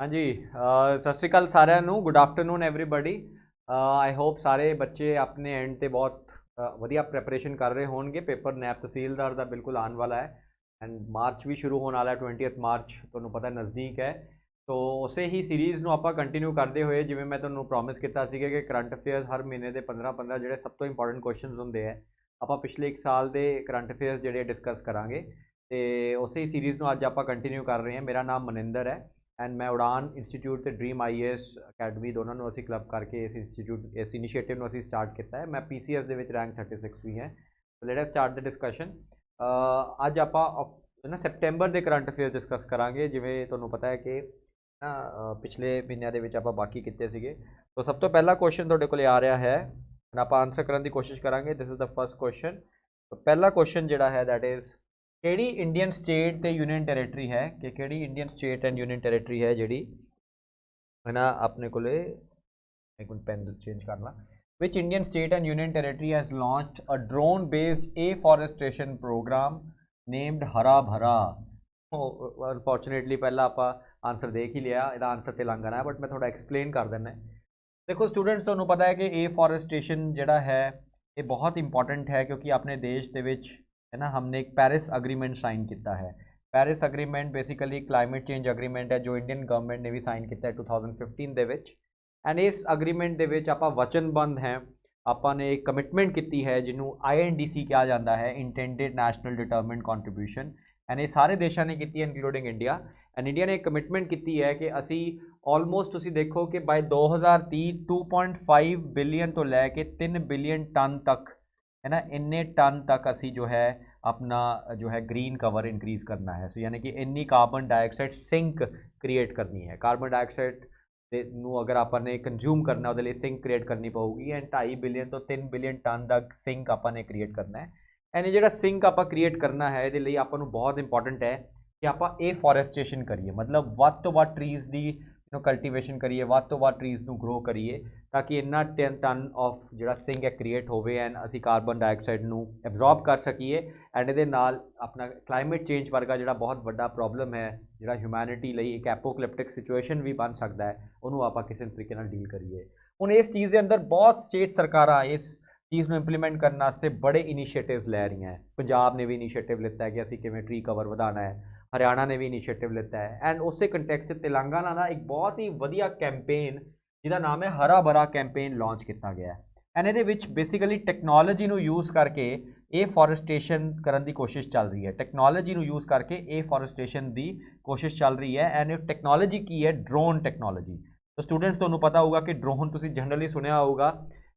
हाँ जी। सत श्री अकाल साਰਿਆਂ ਨੂੰ। Good afternoon everybody. I hope ਸਾਰੇ ਬੱਚੇ ਆਪਣੇ ਐਂਡ ਤੇ ਬਹੁਤ ਵਧੀਆ ਪ੍ਰੈਪਰੇਸ਼ਨ ਕਰ ਰਹੇ ਹੋਣਗੇ। ਪੇਪਰ ਨੈਬ ਤਹਿਸੀਲਦਾਰ ਦਾ ਬਿਲਕੁਲ ਆਉਣ ਵਾਲਾ ਹੈ ਐਂਡ ਮਾਰਚ ਵੀ ਸ਼ੁਰੂ ਹੋਣ ਵਾਲਾ ਹੈ। 20 ਮਾਰਚ ਤੁਹਾਨੂੰ ਪਤਾ ਨਜ਼ਦੀਕ ਹੈ। ਸੋ ਉਸੇ ਹੀ ਸੀਰੀਜ਼ ਨੂੰ ਆਪਾਂ ਕੰਟੀਨਿਊ ਕਰਦੇ ਹੋਏ, ਜਿਵੇਂ ਮੈਂ ਤੁਹਾਨੂੰ ਪ੍ਰੋਮਿਸ ਕੀਤਾ ਸੀਗਾ ਕਿ ਕਰੰਟ ਅਫੇਅਰਸ ਹਰ ਮਹੀਨੇ ਦੇ 15 ਜਿਹੜੇ ਸਭ ਤੋਂ ਇੰਪੋਰਟੈਂਟ ਕੁਐਸਚਨਸ ਹੁੰਦੇ ਆ, ਆਪਾਂ ਪਿਛਲੇ 1 ਸਾਲ ਦੇ ਕਰੰਟ ਅਫੇਅਰਸ ਜਿਹੜੇ ਡਿਸਕਸ ਕਰਾਂਗੇ। ਤੇ ਉਸੇ ਹੀ ਸੀਰੀਜ਼ ਨੂੰ ਅੱਜ ਆਪਾਂ ਕੰਟੀਨਿਊ ਕਰ ਰਹੇ ਹਾਂ। ਮੇਰਾ ਨਾਮ ਮਨਿੰਦਰ ਹੈ एंड मैं उड़ान इंस्टीट्यूट से ड्रीम IAS अकैडमी दोनों ਨੂੰ ਅਸੀਂ क्लब करके इस इंस्टीट्यूट इस इनिशिएटिव ਨੂੰ ਅਸੀਂ स्टार्ट किया है। मैं PCS ਦੇ ਵਿੱਚ रैंक 36 भी है। तो let us start the discussion. ਅੱਜ ਆਪਾਂ ਨਾ ਸੈਪਟੈਂਬਰ ਦੇ ਕਰੰਟ ਅਫੇਅਰਸ ਡਿਸਕਸ ਕਰਾਂਗੇ। ਜਿਵੇਂ ਤੁਹਾਨੂੰ ਪਤਾ ਹੈ ਕਿ ਨਾ ਪਿਛਲੇ ਮਹੀਨਿਆਂ ਦੇ ਵਿੱਚ ਆਪਾਂ ਬਾਕੀ ਕੀਤੇ ਸੀਗੇ। तो सब तो पहला क्वेश्चन ਤੁਹਾਡੇ ਕੋਲੇ ਆ ਰਿਹਾ ਹੈ, ਆਪਾਂ ਆਨਸਰ ਕਰਨ ਦੀ ਕੋਸ਼ਿਸ਼ ਕਰਾਂਗੇ। This is the first question. तो पहला क्वेश्चन ਜਿਹੜਾ ਹੈ दैट इज़ ਕਿਹੜੀ ਇੰਡੀਅਨ ਸਟੇਟ ਤੇ ਯੂਨੀਅਨ ਟੈਰੀਟਰੀ ਹੈ ਕਿ ਕਿਹੜੀ Indian state and union territory ਹੈ ਜਿਹੜੀ ਹੈ ਨਾ ਆਪਣੇ ਕੋਲੇ। ਇੱਕ ਮਿੰਟ ਪੈਨ ਚੇਂਜ ਕਰ ਲਾਂ। ਵਿਚ Indian state and union territory has launched a drone based afforestation programme named Hara Bhara. Unfortunately ਪਹਿਲਾਂ ਆਪਾਂ ਆਨਸਰ ਦੇਖ ਹੀ ਲਿਆ, ਇਹਦਾ ਆਨਸਰ ਤੇਲੰਗਾਨਾ ਹੈ, ਬਟ ਮੈਂ ਥੋੜਾ ਐਕਸਪਲੇਨ ਕਰ ਦਿੰਦਾ। ਦੇਖੋ ਸਟੂਡੈਂਟਸ, ਤੁਹਾਨੂੰ ਪਤਾ ਹੈ ਕਿ ਏਫੋਰੈਸਟੇਸ਼ਨ ਜਿਹੜਾ ਹੈ ਇਹ ਬਹੁਤ ਇੰਪੋਰਟੈਂਟ ਹੈ ਕਿਉਂਕਿ ਆਪਣੇ ਦੇਸ਼ ਦੇ ਵਿੱਚ है ना हमने एक पेरिस अग्रीमेंट साइन किया है। Paris agreement basically climate change agreement है जो इंडियन गवर्नमेंट ने भी साइन किया है 2015 ਦੇ ਵਿੱਚ। एंड इस अग्रीमेंट ਦੇ ਵਿੱਚ ਆਪਾਂ ਵਚਨਬੰਧ ਹੈ, ਆਪਾਂ ਨੇ ਇੱਕ ਕਮਿਟਮੈਂਟ ਕੀਤੀ ਹੈ ਜਿਹਨੂੰ INDC ਕਿਹਾ ਜਾਂਦਾ ਹੈ, ਇੰਟੈਂਡਡ ਨੈਸ਼ਨਲ ਡਿਟਰਮਿਨਡ ਕੰਟਰੀਬਿਊਸ਼ਨ। ਐਂਡ ਇਹ ਸਾਰੇ ਦੇਸ਼ਾਂ ਨੇ ਕੀਤੀ ਹੈ ਇਨਕਲੂਡਿੰਗ ਇੰਡੀਆ। ਐਂਡ ਇੰਡੀਆ ਨੇ ਇੱਕ ਕਮਿਟਮੈਂਟ ਕੀਤੀ ਹੈ ਕਿ ਅਸੀਂ ਆਲਮੋਸਟ ਤੁਸੀਂ ਦੇਖੋ ਕਿ ਬਾਈ 2030 2.5 ਬਿਲੀਅਨ ਤੋਂ ਲੈ ਕੇ 3 ਬਿਲੀਅਨ ਟਨ तक है ना, इन्ने टन तक असी जो है अपना जो है ग्रीन कवर इंक्रीज़ करना है। सो यानी कि इन्नी कार्बन डाइऑक्साइड सिंक क्रिएट करनी है। कार्बन डाइऑक्साइड ਨੂੰ अगर आपने कंज्यूम करना ਉਹਦੇ ਲਈ सिंक क्रिएट करनी पऊगी एंड 2.5 बिलियन तो 3 बिलियन टन तक सिंक आपने क्रिएट करना है। एंड ਜਿਹੜਾ सिंक आप क्रिएट करना है ਇਹਦੇ ਲਈ ਆਪਾਂ ਨੂੰ ਬਹੁਤ इंपॉर्टेंट है कि आप एफोरेस्टेशन करिए, मतलब ਵੱਧ ਤੋਂ ਵੱਧ ट्रीज़ ਦੀ कल्टीवेशन करिए, ਵੱਧ ਤੋਂ ਵੱਧ ट्रीज़ ਨੂੰ ग्रो करिए ताकि इन्ना टन ऑफ ਜਿਹੜਾ सिंक है क्रिएट होवे एंड ਅਸੀਂ कार्बन डाइऑक्साइड ਨੂੰ एब्जॉर्ब कर ਸਕੀਏ। एंड ਇਹਦੇ ਨਾਲ अपना क्लाइमेट चेंज वर्गा ਜਿਹੜਾ ਬਹੁਤ ਵੱਡਾ प्रॉब्लम है, ਜਿਹੜਾ ਹਿਊਮੈਨਿਟੀ ਲਈ ਇੱਕ ਐਪੋਕਲਿਪਟਿਕ ਸਿਚੁਏਸ਼ਨ ਵੀ ਬਣ ਸਕਦਾ ਹੈ, ਉਹਨੂੰ ਆਪਾਂ ਕਿਸੇ ਤਰੀਕੇ ਨਾਲ ਡੀਲ ਕਰੀਏ। ਹੁਣ ਇਸ ਚੀਜ਼ ਦੇ ਅੰਦਰ ਬਹੁਤ ਸਟੇਟ ਸਰਕਾਰਾਂ ਇਸ ਚੀਜ਼ ਨੂੰ ਇੰਪਲੀਮੈਂਟ ਕਰਨ ਵਾਸਤੇ ਬੜੇ ਇਨੀਸ਼ੀਏਟਿਵਸ ਲੈ ਰਹੀਆਂ ਹੈ। ਪੰਜਾਬ ਨੇ ਵੀ ਇਨੀਸ਼ੀਏਟਿਵ ਲਿੱਤਾ ਹੈ ਕਿ ਅਸੀਂ ਕਿਵੇਂ ट्री कवर ਵਧਾਉਣਾ ਹੈ। हरियाणा ने भी इनिशिएटिव लेता है एंड उस कंटैक्ट तेलंगाना का एक बहुत ही वधिया कैंपेन जिसका नाम है हरा भरा कैंपेन लॉन्च किया गया है। एंड ये बेसिकली टैक्नोलॉजी को यूज़ करके एफोरेस्टेशन करने की कोशिश चल रही है। टैक्नोलॉजी को यूज़ करके एफोरेस्टेशन की कोशिश चल रही है। एंड टैक्नोलॉजी की है ड्रोन टैक्नोलॉजी। तो स्टूडेंट्स तुहानूं पता होगा कि ड्रोन तुसीं जनरली सुनिया होगा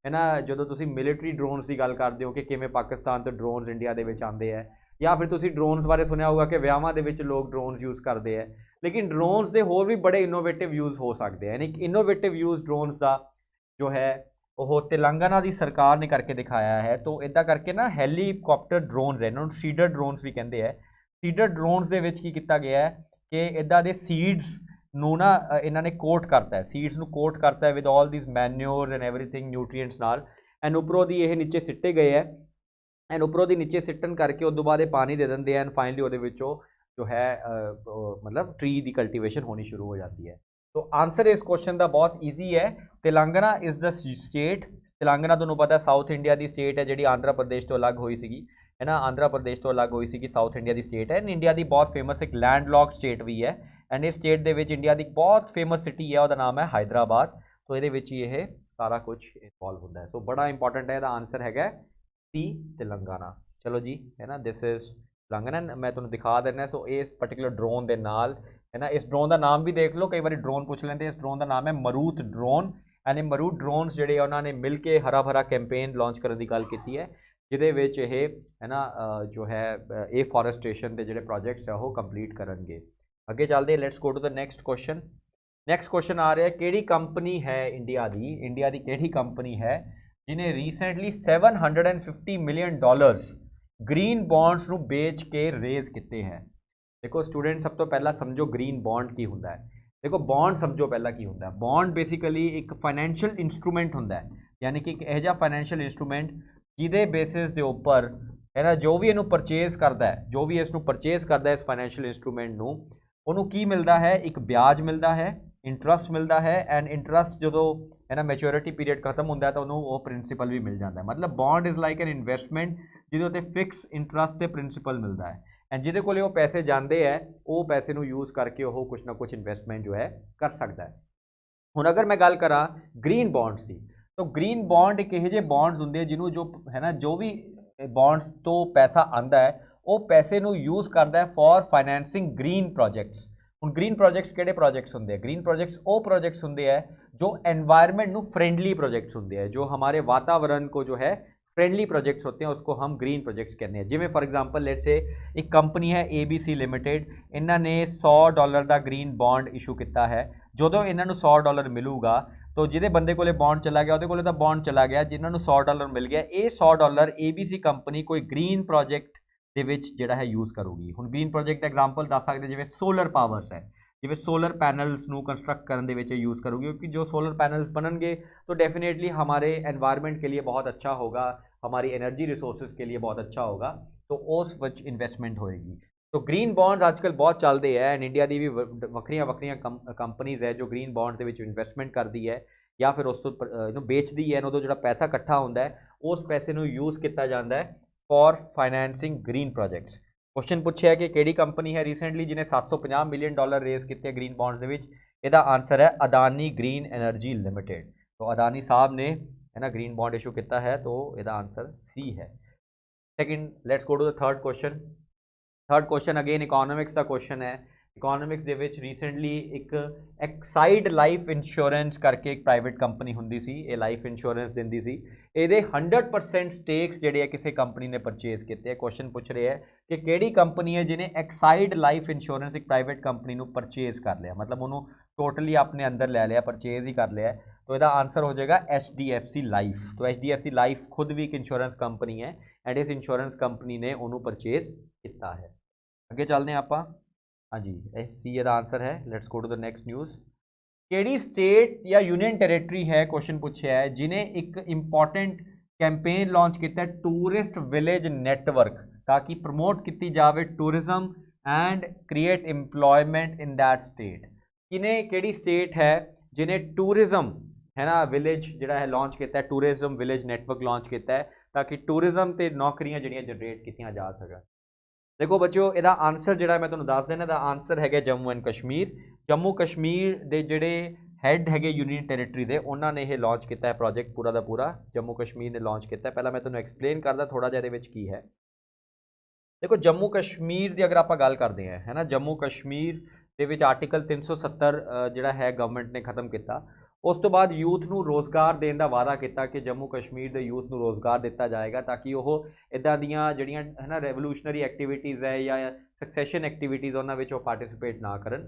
है ना, जो तुसीं मिलिटरी ड्रोन्स की गल करते हो कि किवें पाकिस्तान तो ड्रोन्स इंडिया दे विच आंदे है, या फिर तुसी ड्रोन्स बारे सुनिया होगा कि विआहां दे विच लोग ड्रोन्स यूज़ करते हैं। लेकिन ड्रोन्स के होर भी बड़े इनोवेटिव यूज़ हो सकते हैं। यानी इनोवेटिव यूज़ ड्रोन्स का जो है वो तेलंगाना की सरकार ने करके दिखाया है। तो इदा करके ना हैलीकॉप्टर ड्रोन्स है, इन्होंने सीडर ड्रोन्स भी कहते हैं। सीडर ड्रोन्स के विच की किया गया है कि इदा दे सीड्स नूं ना इन्होंने कोट करता है, सीड्स नूं कोट करता है with all these manures and everything nutrients नाल। एंड उपरों दी ये नीचे सिट्टे गए है एंड उपरों की नीचे सिट्टन करके उस बाद पानी दे देंगे एंड फाइनली वो जो है मतलब ट्री की कल्टीवेशन होनी शुरू हो जाती है। तो आंसर इस क्वेश्चन का बहुत ईजी है। Telangana is the state. Telangana तुहानूं पता साउथ इंडिया की स्टेट है जी आंध्र प्रदेश तो अलग हुई सी है ना, आंध्र प्रदेश तो अलग हुई सी, साउथ इंडिया की स्टेट है। इंडिया की बहुत फेमस एक लैंडलॉक स्टेट भी है। एंड इस स्टेट के इंडिया की बहुत फेमस सिटी है, उसका नाम है हैदराबाद। तो ये सारा कुछ इन्वॉल्व होता है। तो बड़ा इंपॉर्टेंट है, आंसर है सी तेलंगाना। चलो जी है ना, दिस इज़ तेलंगाना। मैं तुम्हें दिखा देना। सो इस पर्टिकुलर ड्रोन के नाल है ना, इस ड्रोन का नाम भी देख लो, कई बार ड्रोन पूछ लेंगे। इस ड्रोन का नाम है Marut drone. And Marut drones जोड़े उन्होंने मिल के हरा भरा कैंपेन लॉन्च करने की गल की है, जिहदे है ना जो है एफोरेस्टेशन के जोड़े प्रोजेक्ट्स है वो कंप्लीट करेंगे। अगे चलते, let's go to the next question. Next question आ रहा है, किहड़ी कंपनी है इंडिया की किहड़ी कंपनी है जिन्हें रिसेंटली $750 मिलियन ग्रीन बॉन्ड्स ਨੂੰ बेच के रेज किए हैं। देखो स्टूडेंट, सब तो पहला समझो ग्रीन बॉन्ड की होंदा है। देखो बॉन्ड समझो पहला की होंदा है। बॉन्ड बेसिकली एक फाइनैंशियल इंस्ट्रूमेंट होंदा है, यानी कि एक यह जिहा फाइनैंशियल इंस्ट्रूमेंट जिहदे बेसिस के उपर है ना जो भी इनू परचेज करता है, जो भी इसनू परचेज करता है इस फाइनैंशियल इंस्ट्रूमेंट नू, उन्होंने की मिलता है, एक ब्याज मिलता है, ਇੰਟਰਸਟ ਮਿਲਦਾ ਹੈ ਐਂਡ ਇੰਟਰਸਟ ਜਦੋਂ ਹੈ ਨਾ ਮੈਚੁਰਿਟੀ ਪੀਰੀਅਡ ਖਤਮ ਹੁੰਦਾ ਤਾਂ ਉਹਨੂੰ ਉਹ ਪ੍ਰਿੰਸੀਪਲ ਵੀ ਮਿਲ ਜਾਂਦਾ ਹੈ। ਮਤਲਬ bond is like an investment ਜਿਹਦੇ ਉੱਤੇ ਫਿਕਸ ਇੰਟਰਸਟ ਤੇ ਪ੍ਰਿੰਸੀਪਲ ਮਿਲਦਾ ਹੈ ਐਂਡ ਜਿਹਦੇ ਕੋਲੇ ਉਹ ਪੈਸੇ ਜਾਂਦੇ ਹੈ ਉਹ ਪੈਸੇ ਨੂੰ ਯੂਜ਼ ਕਰਕੇ ਉਹ ਕੁਛ ਨਾ ਕੁਛ ਇਨਵੈਸਟਮੈਂਟ ਜੋ ਹੈ ਕਰ ਸਕਦਾ ਹੈ। ਹੁਣ ਅਗਰ ਮੈਂ ਗੱਲ ਕਰਾਂ ਗ੍ਰੀਨ ਬੌਂਡਸ ਦੀ, ਤਾਂ ਗ੍ਰੀਨ ਬੌਂਡ ਇੱਕ ਇਹੋ ਜਿਹੇ ਬੌਂਡਸ ਹੁੰਦੇ ਆ ਜਿਹਨੂੰ ਜੋ ਹੈ ਨਾ ਜੋ ਵੀ ਬੌਂਡਸ ਤੋਂ ਪੈਸਾ ਆਉਂਦਾ ਹੈ ਉਹ ਪੈਸੇ ਨੂੰ ਯੂਜ਼ ਕਰਦਾ ਹੈ ਫॉर ਫਾਈਨੈਂਸਿੰਗ ਗ੍ਰੀਨ ਪ੍ਰੋਜੈਕਟਸ। ਹੁਣ ਗ੍ਰੀਨ ਪ੍ਰੋਜੈਕਟਸ ਕਿਹੜੇ ਪ੍ਰੋਜੈਕਟਸ ਹੁੰਦੇ ਆ? ਗ੍ਰੀਨ ਪ੍ਰੋਜੈਕਟਸ ਉਹ ਪ੍ਰੋਜੈਕਟਸ ਹੁੰਦੇ ਆ जो एनवायरनमेंट ਨੂੰ फ्रेंडली प्रोजेक्ट्स होंगे हैं, जो हमारे वातावरण को जो है फ्रेंडली प्रोजेक्ट्स होते हैं उसको हम ग्रीन प्रोजेक्ट्स कहते हैं। जिमें फॉर एग्जांपल लेट्स से एक कंपनी है ABC लिमिटेड, इन्होंने $100 का ग्रीन बॉन्ड इशू किया है। जो इन्होंने $100 मिलूगा तो जिदे बंदे को बॉन्ड चला गया वो तो बॉन्ड चला गया, जिन्होंने $100 मिल गया ये $100 ABC कंपनी कोई ग्रीन प्रोजेक्ट ਦੇ ਵਿੱਚ ਜਿਹੜਾ ਹੈ ਯੂਜ਼ ਕਰੂਗੀ। ਹੁਣ ਗ੍ਰੀਨ ਪ੍ਰੋਜੈਕਟ ਐਗਜ਼ਾਮਪਲ ਦੱਸ ਸਕਦੇ ਜਿਵੇਂ ਸੋਲਰ ਪਾਵਰਸ ਹੈ, ਜਿਵੇਂ सोलर पैनल्स ਨੂੰ कंस्ट्रक्ट करने के यूज़ करोगे क्योंकि जो सोलर पैनल्स बनेंगे तो डेफिनेटली हमारे एनवायरनमेंट के लिए बहुत अच्छा होगा, हमारी एनर्जी रिसोर्सेज के लिए बहुत अच्छा होगा, तो उस विच इन्वेस्टमेंट होएगी। तो ग्रीन बॉन्ड्स आजकल बहुत चलते हैं एंड इंडिया की भी वक्रियां वक्रियां कंपनीज़ है जो ग्रीन बॉन्ड के इन्वेस्टमेंट करती है या फिर उस तो बेचती है, उदों जो पैसा इकट्ठा होता है उस पैसे को यूज़ किया जाता है for financing green projects. Question पूछा है कि केड़ी कंपनी है रिसेंटली जिन्हें $750 मिलियन रेस किए ग्रीन बॉन्ड्स के विच? इसका आंसर है अदानी ग्रीन एनर्जी लिमिटेड। तो अदानी साहब ने है ना ग्रीन बॉन्ड इशू किया है, तो इसका आंसर सी है। Second let's go to the third question. Third question again economics का क्वेश्चन है। इकोनॉमिक्स ਦੇ ਵਿੱਚ ਰੀਸੈਂਟਲੀ ਇੱਕ ਐਕਸਾਈਡ ਲਾਈਫ ਇੰਸ਼ੋਰੈਂਸ ਕਰਕੇ ਇੱਕ ਪ੍ਰਾਈਵੇਟ ਕੰਪਨੀ ਹੁੰਦੀ ਸੀ, ਇਹ ਲਾਈਫ ਇੰਸ਼ੋਰੈਂਸ ਦਿੰਦੀ ਸੀ। ਇਹਦੇ 100% ਸਟੇਕਸ ਜਿਹੜੇ ਆ ਕਿਸੇ ਕੰਪਨੀ ਨੇ ਪਰਚੇਜ਼ ਕੀਤੇ ਆ। ਕੁਐਸਚਨ ਪੁੱਛ ਰਿਹਾ ਹੈ ਕਿ ਕਿਹੜੀ ਕੰਪਨੀ ਹੈ ਜਿਹਨੇ ਐਕਸਾਈਡ ਲਾਈਫ ਇੰਸ਼ੋਰੈਂਸ ਇੱਕ ਪ੍ਰਾਈਵੇਟ ਕੰਪਨੀ ਨੂੰ ਪਰਚੇਜ਼ ਕਰ ਲਿਆ, मतलब ਉਹਨੂੰ टोटली अपने अंदर ले लिया, परचेज ही कर लिया। तो इसका आंसर हो जाएगा HDFC लाइफ। तो HDFC लाइफ खुद भी एक इंश्योरेंस कंपनी है एंड इस इंश्योरेंस कंपनी ने उन्होंने परचेज किया है। अगे चलते हैं आप। हाँ जी, सी का आंसर है। Let's go to the next news. केड़ी स्टेट या यूनियन टेरेटरी है, क्वेश्चन पूछा है, जिन्हें एक इंपॉर्टेंट कैंपेन लॉन्च किया टूरिस्ट विलेज नेटवर्क ताकि प्रमोट की जाए tourism and create employment in that state. किने केड़ी स्टेट है जिन्हें टूरिज्म है ना विलेज जिहड़ा है लॉन्च किया, टूरिज्म विलेज नेटवर्क लॉन्च किया ताकि टूरिज्म ते नौकरियां जिहड़ियां जनरेट कीतियां जा सकन। देखो बच्चों इसका आंसर जिहड़ा मैं तुहानूं दस देना, आंसर है जम्मू एंड कश्मीर। जम्मू कश्मीर के जिहड़े हैड है यूनियन टेरेटरी के उन्होंने ये लॉन्च किया है प्रोजेक्ट पूरा का पूरा जम्मू कश्मीर ने लॉन्च किया। पहला मैं तुहानूं एक्सप्लेन करदा थोड़ा जिहा इहदे विच की है। देखो जम्मू कश्मीर की अगर आप गल करते हैं है ना, जम्मू कश्मीर ਦੇ ਵਿੱਚ ਆਰਟੀਕਲ 370 ਜਿਹੜਾ ਹੈ ਗਵਰਨਮੈਂਟ ਨੇ ਖਤਮ ਕੀਤਾ। ਉਸ ਤੋਂ ਬਾਅਦ ਯੂਥ ਨੂੰ ਰੋਜ਼ਗਾਰ ਦੇਣ ਦਾ ਵਾਅਦਾ ਕੀਤਾ ਕਿ ਜੰਮੂ ਕਸ਼ਮੀਰ ਦੇ ਯੂਥ ਨੂੰ ਰੋਜ਼ਗਾਰ ਦਿੱਤਾ ਜਾਏਗਾ ਤਾਂ ਕਿ ਉਹ ਇੱਦਾਂ ਦੀਆਂ ਜਿਹੜੀਆਂ ਹੈ ਨਾ ਰੈਵੋਲੂਸ਼ਨਰੀ ਐਕਟੀਵਿਟੀਜ਼ ਹੈ ਜਾਂ ਸਕਸੈਸ਼ਨ ਐਕਟੀਵਿਟੀਜ਼ ਉਹਨਾਂ ਵਿੱਚ ਉਹ ਪਾਰਟਿਸਿਪੇਟ ਨਾ ਕਰਨ।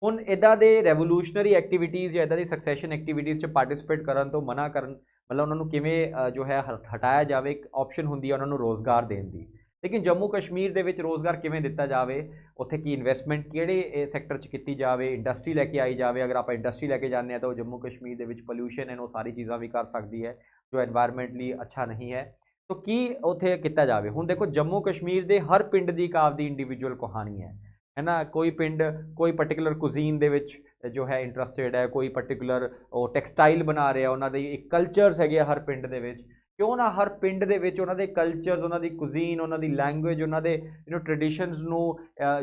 ਹੁਣ ਇੱਦਾਂ ਦੇ ਰੈਵੋਲੂਸ਼ਨਰੀ ਐਕਟੀਵਿਟੀਜ਼ ਜਾਂ ਇੱਦਾਂ ਦੀ ਸਕਸੈਸ਼ਨ ਐਕਟੀਵਿਟੀਜ਼ 'ਚ ਪਾਰਟਿਸਿਪੇਟ ਕਰਨ ਤੋਂ ਮਨਾ ਕਰਨ, ਮਤਲਬ ਉਹਨਾਂ ਨੂੰ ਕਿਵੇਂ ਜੋ ਹੈ ਹਟਾਇਆ ਜਾਵੇ। ਇੱਕ ਆਪਸ਼ਨ ਹੁੰਦੀ ਹੈ ਉਹਨਾਂ ਨੂੰ ਰੋਜ਼ਗਾਰ ਦੇਣ ਦੀ। लेकिन जम्मू कश्मीर के रोज़गार किमें दिता जाए, उत्थे की इन्वेस्टमेंट किहड़े सैक्टर च की जाए, इंडस्ट्री लैके आई जाए। अगर आप इंडस्ट्री लैके जाने तो जम्मू कश्मीर के पॉल्यूशन है वो सारी चीज़ां भी कर सकती है जो एनवायरमेंटली अच्छा नहीं है। तो की उत्थे किया जाए। हुण देखो जम्मू कश्मीर के हर पिंड की एक आपकी इंडिविजुअल कहानी है ना। कोई पिंड कोई पर्टिकुलर कुजीन दे विच जो है इंटरस्टिड है, कोई पर्टिकुलर टैक्सटाइल बना रहा, उन्होंने एक कल्चरस है हर पिंड दे विच। क्यों ना हर पिंड दे विच उन्हां दे कल्चर, उन्हां दी कुजीन, उन्हां दी लैंगुएज, उन्हां दे ट्रेडिशनस नूं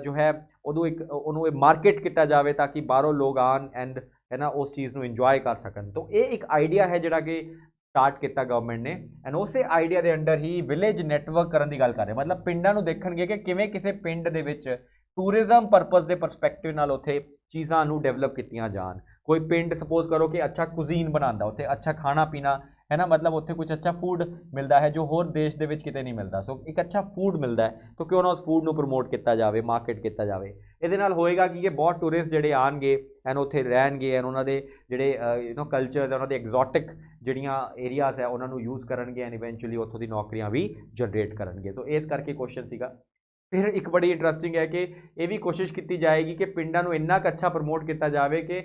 जो है उन्होंने मार्केट किया जाए ताकि बाहरों लोग आन एंड है ना उस चीज़ को इंजॉय कर सकन। तो ये एक आइडिया है जिहड़ा कि स्टार्ट किया गवर्नमेंट ने एंड उस आइडिया के अंडर ही विलेज नैटवर्क करने की गल कर रहे। मतलब पिंडां नूं देखणगे कि किवें किसी पिंड दे विच टूरिज्म परपज़ के परसपैक्टिव नाल उत्थे चीज़ां नूं डेवलप कीतियां जान। कोई पिंड सपोज करो कि अच्छा कुजीन बनांदा, उत्थे अच्छा खाना पीना है ना, मतलब उत्थे कुछ अच्छा फूड मिलता है जो होर देश दे विच किते नहीं मिलता। सो एक अच्छा फूड मिलता है तो क्यों ना उस फूड को प्रमोट किया जाए, मार्केट किया जाए। ये नाल होएगा कि बहुत टूरिस्ट जिहड़े आएंगे एंड उत्थे रहणगे एंड उन्हां दे जिहड़े कल्चर है उन्हां दे एग्जॉटिक जिहड़ियां एरियाज है उन्हां नूं यूज़ करनगे एंड इवेंचुअली उत्थों दी नौकरियां भी जनरेट करनगे। तो इस करके क्वेश्चन सीगा। फिर एक बड़ी इंटरस्टिंग है कि ये भी कोशिश की जाएगी कि पिंडां नूं इन्ना अच्छा प्रमोट किया जाए कि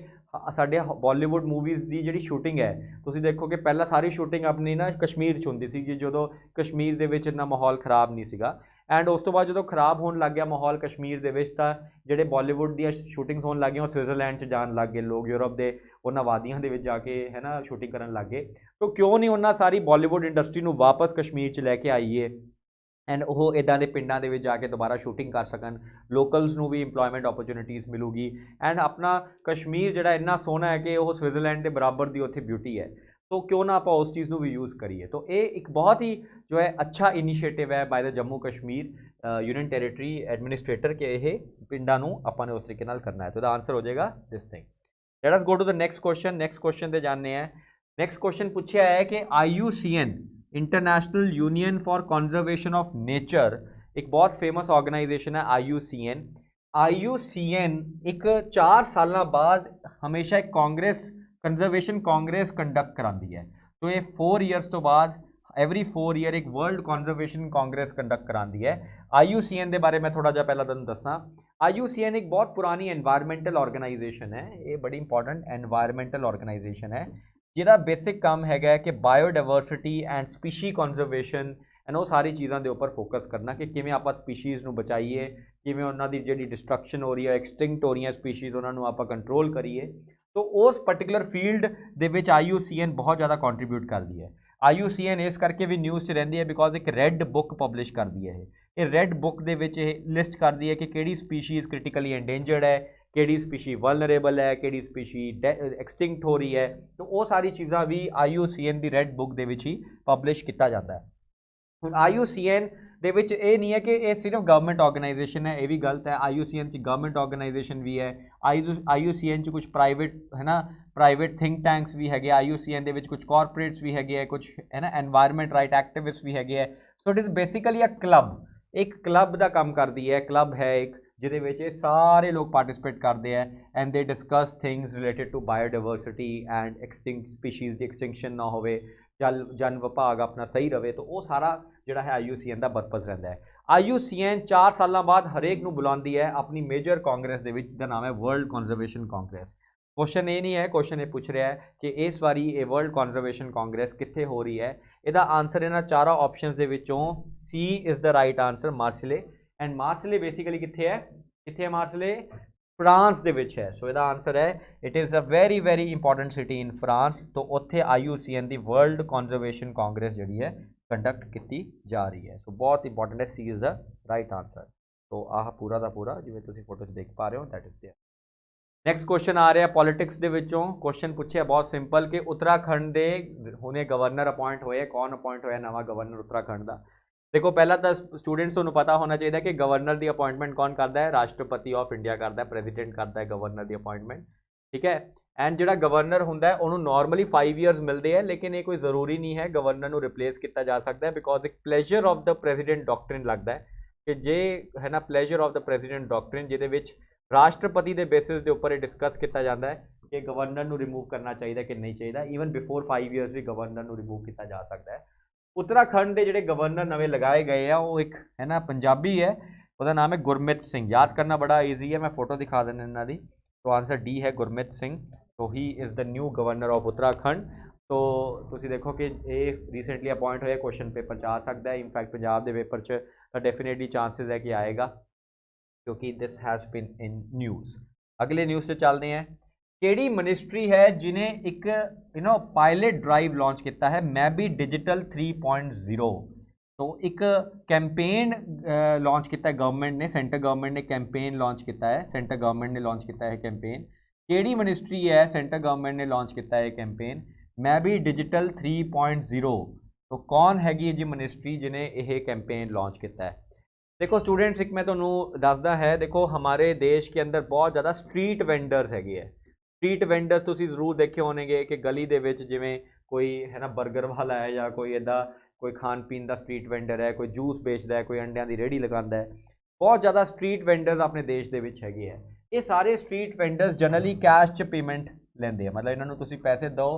साडे बॉलीवुड मूवीज़ की जिहड़ी शूटिंग है तुसीं देखो कि पहला सारी शूटिंग अपनी ना कश्मीर च हुंदी सी, जदों कश्मीर दे विच इन्ना माहौल खराब नहीं सीगा। ਐਂਡ ਉਸ ਤੋਂ ਬਾਅਦ ਜਦੋਂ ਖਰਾਬ ਹੋਣ ਲੱਗ ਗਿਆ ਮਾਹੌਲ ਕਸ਼ਮੀਰ ਦੇ ਵਿੱਚ ਤਾਂ ਜਿਹੜੇ ਬਾਲੀਵੁੱਡ ਦੀਆਂ ਸ਼ੂਟਿੰਗਸ ਹੋਣ ਲੱਗ ਗਈਆਂ ਉਹ ਸਵਿਟਜ਼ਰਲੈਂਡ 'ਚ ਜਾਣ ਲੱਗ ਗਏ ਲੋਕ, ਯੂਰਪ ਦੇ ਉਹਨਾਂ ਵਾਦੀਆਂ ਦੇ ਵਿੱਚ ਜਾ ਕੇ ਹੈ ਨਾ ਸ਼ੂਟਿੰਗ ਕਰਨ ਲੱਗ ਗਏ। ਤਾਂ ਕਿਉਂ ਨਹੀਂ ਉਹਨਾਂ ਸਾਰੀ ਬਾਲੀਵੁੱਡ ਇੰਡਸਟਰੀ ਨੂੰ ਵਾਪਸ ਕਸ਼ਮੀਰ 'ਚ ਲੈ ਕੇ ਆਈਏ ਐਂਡ ਉਹ ਇੱਦਾਂ ਦੇ ਪਿੰਡਾਂ ਦੇ ਵਿੱਚ ਜਾ ਕੇ ਦੁਬਾਰਾ ਸ਼ੂਟਿੰਗ ਕਰ ਸਕਣ, ਲੋਕਲਸ ਨੂੰ ਵੀ ਇੰਪਲੋਇਮੈਂਟ ਓਪਰਚੁਨਿਟੀਜ਼ ਮਿਲੂਗੀ ਐਂਡ ਆਪਣਾ ਕਸ਼ਮੀਰ ਜਿਹੜਾ ਇੰਨਾ ਸੋਹਣਾ ਹੈ ਕਿ ਉਹ ਸਵਿਟਜ਼ਰਲੈਂਡ ਦੇ ਬਰਾਬਰ ਦੀ ਉੱਥੇ ਬਿਊਟੀ ਹੈ। तो क्यों ना आप उस चीज़ को भी यूज़ करिए। तो ये एक बहुत ही जो है अच्छा इनिशिएटिव है by the Jammu Kashmir union territory administrator के ये पिंडा नूं आपां ने उस तरीके नाल करना है। तो द आंसर हो जाएगा this thing. Let us go to the next question. Next question ते जानने हैं। नेक्स्ट क्वेश्चन पूछा है कि IUCN International Union for Conservation of Nature एक बहुत फेमस ऑर्गेनाइजेशन है IUCN। IUCN एक 4 साल बाद हमेशा एक कांग्रेस कंजर्वेशन कांग्रेस कंडक्ट कराती है। तो ये 4 ईयर्स तो बाद एवरी 4 ईयर एक वर्ल्ड कंजर्वेशन कांग्रेस कंडक्ट कराती है। IUCN के बारे में थोड़ा जा पहला तुहानूं दसां। IUCN एक बहुत पुरानी एनवायरमेंटल ऑर्गेनाइजेशन है, ये बड़ी इंपॉर्टेंट एनवायरमेंटल ऑर्गेनाइजेशन है जिहदा बेसिक काम है कि biodiversity and species conservation and वो सारी चीज़ों के उपर फोकस करना कि किवें आपां स्पीशीज़ नूं बचाईए, किवें उन्हां दी जिहड़ी डिस्ट्रक्शन हो रही है, एक्सटिंक्ट हो रही है स्पीशीज़, उन्हां नूं आपां कंट्रोल करिए। तो उस पर्टिकुलर फील्ड दे विच IUCN बहुत ज़्यादा कॉन्ट्रीब्यूट करती है। IUCN इस करके भी न्यूज़ च रहिंदी है बिकॉज एक रैड बुक पब्लिश करती है। ये रैड बुक दे विच लिस्ट करती है कि किहड़ी स्पीशीज़ क्रिटिकली एंडेंजर्ड है, किहड़ी स्पीशी वलनरेबल है, किहड़ी स्पीशी एक्सटिंक्ट हो रही है। तो वो सारी चीज़ां भी IUCN की रैड बुक दे विच ही पब्लिश किया जाता है। हुण IUCN दे विच ये नहीं है कि ये सिर्फ गवर्नमेंट ऑर्गेनाइजेशन है, ये भी गलत है। IUCN च गवर्नमेंट ऑर्गेनाइजेशन भी है, IUCN च कुछ प्राइवेट है ना प्राइवेट थिंक टैंक्स भी है, IUCN दे विच कुछ कॉरपोरेट्स भी है, कुछ है ना एनवायरमेंट राइट एक्टिविस्ट भी है। So it is basically a club, एक क्लब का काम करती है। क्लब है एक जिहदे विच सारे लोग पार्टिसिपेट करते हैं and they discuss things related to biodiversity and extinct species की एक्सटिंक्शन ना होवे, जन विभाग अपना सही रहे। तो वो सारा जिहड़ा है IUCN का पर्पज़ रहता है। IUCN 4 साल बाद हरेक नूं बुलाती है अपनी मेजर कांग्रेस दे विच, जिहदा नाम है वर्ल्ड कंजर्वेशन कांग्रेस। क्वेश्चन ये नहीं है, क्वेश्चन ये पूछ रहा है कि इस बारी ये वर्ल्ड कंजर्वेशन कांग्रेस कित्थे हो रही है। इसका आंसर इन्हां चारों ऑप्शनस दे विचों C is the right answer, Marseille. And Marseille basically कित्थे है मार्सिले? फ्रांस दे विच है। सो इसका आंसर है it is a very very important city in France. तो उत्थे IUCN की वर्ल्ड कंजर्वेशन कांग्रेस जिहड़ी है कंडक्ट की जा रही है। सो बहुत इंपॉर्टेंट है, C is the right answer. तो आह पूरा का पूरा जिवें तुसीं फोटो देख पा रहे हो that is there. Next question आ रहा पॉलिटिक्स के विचों। क्वेश्चन पूछे बहुत सिंपल कि उत्तराखंड के हुणे गवर्नर अपॉइंट होए, कौन अपॉइंट होया नवा गवर्नर उत्तराखंड का? देखो पहला तो स्टूडेंट्स को पता होना चाहिए कि गवर्नर की अपॉइंटमेंट कौन करता है? राष्ट्रपति ऑफ इंडिया करता है, प्रेजिडेंट करता है गवर्नर की अपॉइंटमेंट, ठीक है। एंड जो गवर्नर होंगे उन्होंने नॉर्मली 5 ईयर्स मिलते हैं, लेकिन ये कोई ज़रूरी नहीं है गवर्नर को रिप्लेस किया जा सकता है बिकॉज एक pleasure of the president doctrine लगता है कि जे है ना pleasure of the president doctrine जिहदे राष्ट्रपति के बेसिस के उपर डिस्कस किया जाता है कि गवर्नर को रिमूव करना चाहिए कि नहीं चाहिए। ईवन बिफोर 5 ईयर्स भी गवर्नर को रिमूव किया जा सकता है। उत्तराखंड के जोड़े गवर्नर नवे लगाए गए हैं वो एक है ना पंजाबी है, उसका नाम है गुरमीत सिंह। याद करना बड़ा ईजी है, मैं फोटो दिखा देना इन्हों की। तो आंसर डी है गुरमीत सिंह। तो he is the new governor of Uttarakhand. तो तुसीं देखो कि ये रीसेंटली अपॉइंट होया, क्वेश्चन पेपर च आ सकता है। इनफैक्ट पंजाब के पेपर च डेफिनेटली चांसिस है कि आएगा क्योंकि this has been in news. अगले न्यूज़ से चलते हैं। केड़ी मिनिस्ट्री है जिन्हें एक पायलट ड्राइव लॉन्च किया है, मैं भी डिजिटल 3.0। तो एक कैंपेन लॉन्च किया है गवर्नमेंट ने, सेंटर गवर्नमेंट ने कैंपेन लॉन्च किया है, सेंटर गवर्नमेंट ने लॉन्च किया है कैंपेन। केड़ी मिनिस्ट्री है सेंटर गवर्नमेंट ने लॉन्च किया है कैंपेन मैं भी डिजिटल 3.0। तो कौन हैगी जी मिनिस्ट्री जिन्हें यह कैंपेन लॉन्च किया है? देखो स्टूडेंट्स, एक मैं तुहानूं दसदा है, देखो हमारे देश के अंदर बहुत ज़्यादा स्ट्रीट वेंडर्स हैगे है। स्ट्रीट वेंडर्स तुसीं जरूर देखे होणगे कि गली दे विच जिवें कोई है ना बर्गर वाला है या कोई इदा कोई खान पीन का स्ट्रीट वेंडर है, कोई जूस बेचता है, कोई अंडियां की रेहड़ी लगाता है। बहुत ज़्यादा स्ट्रीट वेंडर्स अपने देश के विच हैगे है। ये सारे स्ट्रीट वेंडर्स जनरली कैश च पेमेंट लेंदे हैं, मतलब इन्होंने तुसीं पैसे दो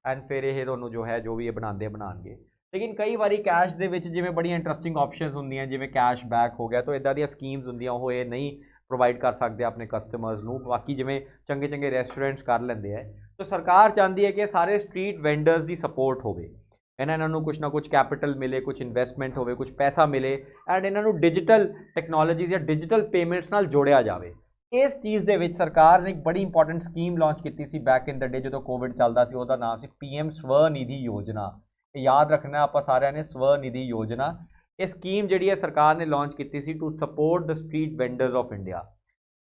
एंड फिर ये तुहानूं जो है जो भी ये बनाएंगे। लेकिन कई बारी कैश दे विच जिवें बड़ी इंटरस्टिंग ऑप्शनस होंदियां जिवें कैश बैक हो गया, तो इदां दी स्कीम्स होंदियां वो ये नहीं प्रोवाइड कर सकते अपने कस्टमर्स नूं। बाकी जिवें चंगे चंगे रेस्टोरेंट्स कर लेंदे है। तो सरकार चाहती है कि सारे स्ट्रीट वेंडर्स की सपोर्ट होवे। इन्हां नूं कुछ ना कुछ कैपिटल मिले, कुछ इन्वेस्टमेंट होवे, कुछ पैसा मिले एंड इन्हां नूं डिजिटल टैक्नोलॉजीज़ या डिजिटल पेमेंट्स नाल जोड़िया जाए। इस चीज़ दे विच सरकार ने एक बड़ी इंपॉर्टेंट स्कीम लॉन्च की सी बैक इन द डे जो कोविड चलता सी, उहदा नाम सी PM स्वनिधि योजना। याद रखना आप सारिਆਂ ने, स्वनिधि योजना। ये स्कीम जिहड़ी है सरकार ने लॉन्च की सी to support the street vendors of India.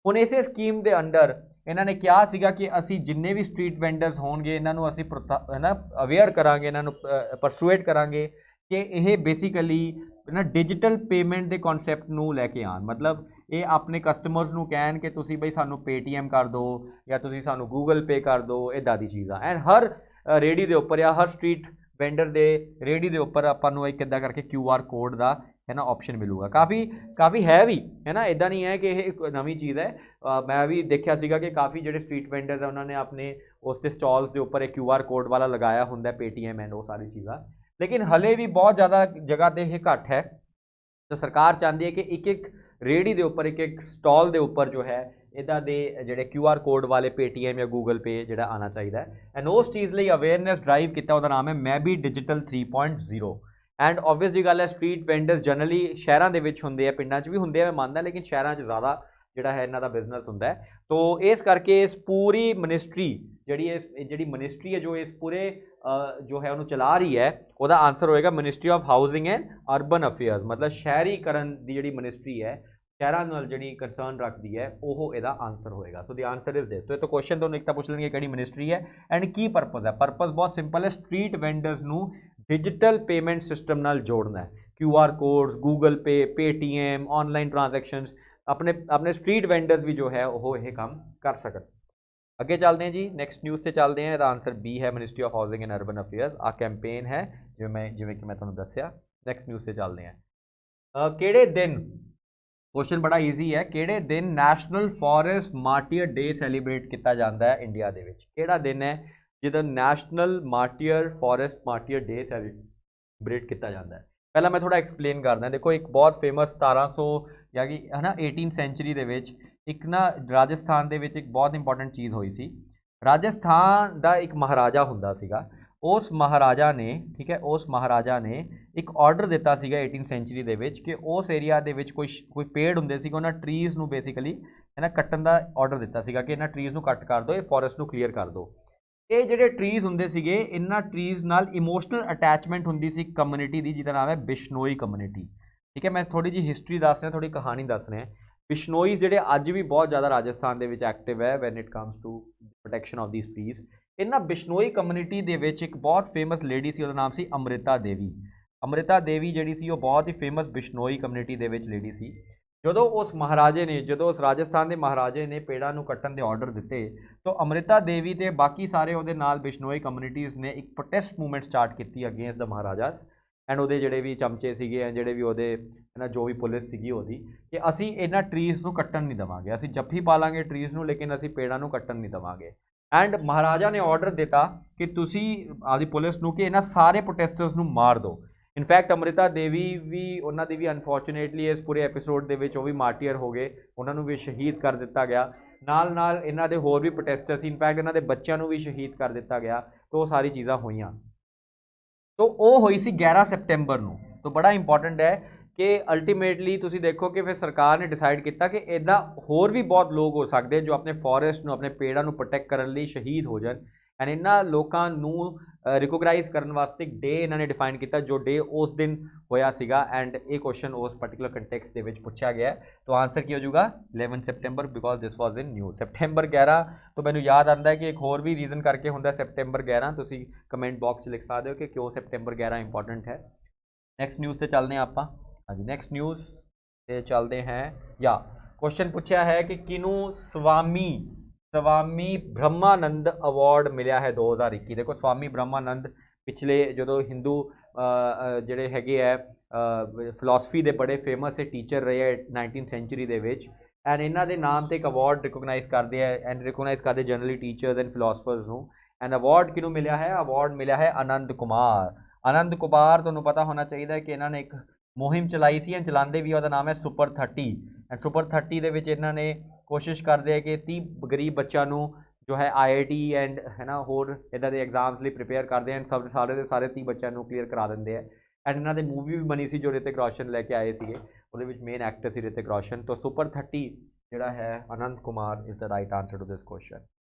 हुण इस स्कीम के अंडर इन्होंने कहा सीगा कि असी जिन्ने भी स्ट्रीट वेंडर्स होणगे इन्हों असी है ना अवेयर करांगे, इन्हों परसुएट करांगे कि यह बेसिकली ना डिजिटल पेमेंट के कॉन्सैप्ट नूं लैके आन। मतलब ये अपने कस्टमर्स नूं कहन कि तुसी बई सानू पेटीएम कर दो या तुसी सानू गूगल पे कर दो, इदां दी चीज़ां। एंड हर रेहड़ी के उपर या हर स्ट्रीट वेंडर के रेहड़ी के उपर आपां एक इदां करके QR कोड का है ना ऑप्शन मिलूगा। काफ़ी है भी, है ना, इदा नहीं है कि यह नवी चीज़ है। मैं भी देखा सीगा कि काफ़ी जो स्ट्रीट वेंडर्स है उन्होंने अपने उसके स्टॉल्स के उपर एक QR कोड वाला लगाया होंगे, पेटीएम एंड वो सारी चीज़ा। लेकिन हले भी बहुत ज़्यादा जगह पर यह घट है। तो सरकार चाहती है कि एक रेहड़ी के उपर एक स्टॉल के उपर जो है इदा दे जोड़े QR कोड वाले पेटीएम या गूगल पे जो आना चाहिए। एंड उस चीज़ लिए अवेयरनेस ड्राइव किया, उसका नाम है मैं भी डिजिटल 3.0। एंड ऑबवियस जी गल है, स्ट्रीट वेंडर्स जनरली शहरों के होंगे, पिंडों भी होंगे, मैं मानता, लेकिन शहरों ज़्यादा जोड़ा है इन्हों का बिजनेस होंगे। तो इस करके इस पूरी मिनिस्ट्री जी मिनिस्ट्री है जो इस पूरे जो है उन्होंने चला रही है, वह आंसर होएगा ministry of Housing and Urban affairs. मतलब शहरीकरण की जी मिनिस्ट्री है, शहरों नाल जी कंसर्न रखती है, वह इसका आंसर होएगा। So the answer is this. तो तो क्वेश्चन तो एक तो पूछ लेंगे कि मिनिस्ट्री है एंड की परपज़ है। परपज़ बहुत सिंपल है, स्ट्रीट वेंडर्स नूं डिजिटल पेमेंट सिस्टम नाल जोड़ना है। QR कोड्स, गूगल पे, पेटीएम, ऑनलाइन ट्रांजैक्शंस, अपने स्ट्रीट वेंडर्स भी जो है वो यह काम कर सकते। अगे चलते हैं जी, नैक्सट न्यूज़ से चलते हैं। आंसर B है, Ministry of Housing and Urban Affairs. आ कैंपेन है जिवें कि मैं तुहानूं दस्सिया। नैक्सट न्यूज़ से चलते हैं। किहड़े दिन, क्वेश्चन बड़ा ईजी है, किहड़े दिन national forest martyr day celebrate किया जाता है इंडिया दे विच? किहड़ा दिन है जिहदा national forest martyr day celebrate किया जाता है? पहला मैं थोड़ा एक्सप्लेन करदा। देखो, एक बहुत फेमस 1700 या कि है ना 18th सेंचुरी दे विच एक ना राजस्थान दे विच एक बहुत इंपॉर्टेंट चीज़ हुई सी। राजस्थान का एक महाराजा हुंदा सीगा, उस महाराजा ने, ठीक है, उस महाराजा ने एक ऑर्डर दिता सीगा 18th सेंचुरी दे विच कि उस एरिया दे विच कोई पेड़ हुंदे सीगे, उन्हां ट्रीज़ नूं बेसिकली है ना कट्टण दा ऑर्डर दिता सीगा कि इन्हां ट्रीज़ नूं कट कर दो, ये फॉरेस्ट नूं क्लीयर कर दो। ये जिहड़े ट्रीज़ हुंदे सीगे, इन्हां ट्रीज़ नाल इमोशनल अटैचमेंट हुंदी सी कम्यूनिटी दी, जिहदा नाम है बिश्नोई कम्यूनिटी। ठीक है, मैं थोड़ी जी हिस्टरी दस रहा, थोड़ी कहानी दस रहा। बिश्नोईज जिहड़े अज भी बहुत ज़्यादा राजस्थान दे विच एक्टिव है when it comes to protection of these trees. इन्हां बिश्नोई कम्यूनिटी दे विच एक बहुत फेमस लेडी सी, उहदा नाम सी अमृता देवी। अमृता देवी जिहड़ी सी वो बहुत ही फेमस बिश्नोई कम्यूनिटी दे विच लेडी सी। जदों उस महाराजे ने, जदों उस राजस्थान के महाराजे ने पेड़ां नूं कट्टण दे ऑर्डर दिते, तो अमृता देवी ते बाकी सारे उहदे नाल बिश्नोई कम्यूनिटीज़ ने एक प्रोटेस्ट मूवमेंट स्टार्ट की अगेंस्ट द महाराजास एंड वो जोड़े भी चमचे सीगे, जोड़े भी वो है ना जो भी पुलिस सीगी ओदी, कि असी इन्हां ट्रीज़ नूं कट्टण नहीं देवांगे, असी जफ्फी पा लांगे ट्रीज़ नूं, लेकिन असी पेड़ां नूं कट्टण नहीं देवांगे। एंड महाराजा ने ऑर्डर दिता कि तुसी आदि पुलिस नूं कि इन्हां सारे प्रोटेस्टर्स नूं मार दो। इनफैक्ट अमृता देवी भी, उन्हां दी भी अनफॉर्चुनेटली इस पूरे एपीसोड दे विच वो भी मार्टियर हो गए, उन्होंने भी शहीद कर दिता गया। नाल नाल इन्हां दे होर भी प्रोटेस्टर सी, इनफैक्ट इन्हां दे बच्चों नूं भी शहीद कर दिता गया। तो वो सारी चीज़ां होईयां। तो वो हुई सी 11 सितंबर नूं। तो बड़ा इंपॉर्टेंट है कि अल्टीमेटली तुसी देखो कि फिर सरकार ने डिसाइड किया कि इदा होर भी बहुत लोग हो सकते हैं जो अपने फॉरेस्ट नूं, अपने पेड़ां नूं प्रोटेक्ट करने लई शहीद हो जाए। एंड इन्हां लोकां नूं रिकोगनाइज करने वास्ते एक डे इन्होंने डिफाइन किया, जो डे उस दिन होया सीगा। एंड ये क्वेश्चन उस पर्टिकुलर कंटैक्स्ट दे विच पूछा गया है। तो आंसर की हो जाऊगा 11 सितंबर, because this was in news. सितंबर 11 तो मैंने याद आता है कि एक होर भी रीजन करके होंगे सितंबर 11, तुसी कमेंट बॉक्स लिख सकते हो कि क्यों सितंबर 11 इंपॉर्टेंट है। नैक्सट न्यूज़ से चलते हैं आप। हाँ जी, नैक्सट न्यूज़ से चलते हैं। या क्वेश्चन पूछा है कि किनू स्वामी ब्रह्मानंद अवार्ड मिला है 2021। देखो, स्वामी ब्रह्मानंद पिछले जो हिंदू जोड़े है फिलोसफी के बड़े फेमस टीचर रहे हैं 19th सेंचुरी के विच। एंड इन्हों के नाम से एक अवार्ड रिकोगनाइज करते हैं एंड रिकोगनाइज करते जनरली टीचर्स एंड फिलोसफर्स नूं। एंड अवार्ड किनू मिला है? अवार्ड मिला है आनंद कुमार। आनंद कुमार तुहानूं पता होना चाहिए कि इन्होंने एक मुहिम चलाई सी, चलाते भी, उसका नाम है सुपर 30। एंड सुपर 30 के इन्होंने कोशिश करते हैं कि 30 गरीब बच्चों ਜੋ ਹੈ IIT ਐਂਡ ਹੈ ਨਾ ਹੋਰ ਇੱਦਾਂ ਦੇ ਐਗਜ਼ਾਮਸ ਲਈ ਪ੍ਰਿਪੇਅਰ ਕਰਦੇ ਹਨ, ਸਭ ਸਾਰੇ ਦੇ ਸਾਰੇ 30 ਬੱਚਿਆਂ ਨੂੰ ਕਲੀਅਰ ਕਰਾ ਦਿੰਦੇ ਆ। ਐਂਡ ਇਹਨਾਂ ਦੀ ਮੂਵੀ ਵੀ ਬਣੀ ਸੀ ਜੋ ਰਿਤਿਕ ਰੋਸ਼ਨ ਲੈ ਕੇ ਆਏ ਸੀਗੇ, ਉਹਦੇ ਵਿੱਚ ਮੇਨ ਐਕਟਰ ਸੀ ਰਿਤਿਕ ਰੋਸ਼ਨ। तो सुपर 30 ਜਿਹੜਾ ਹੈ Anant Kumar is the right answer to this question.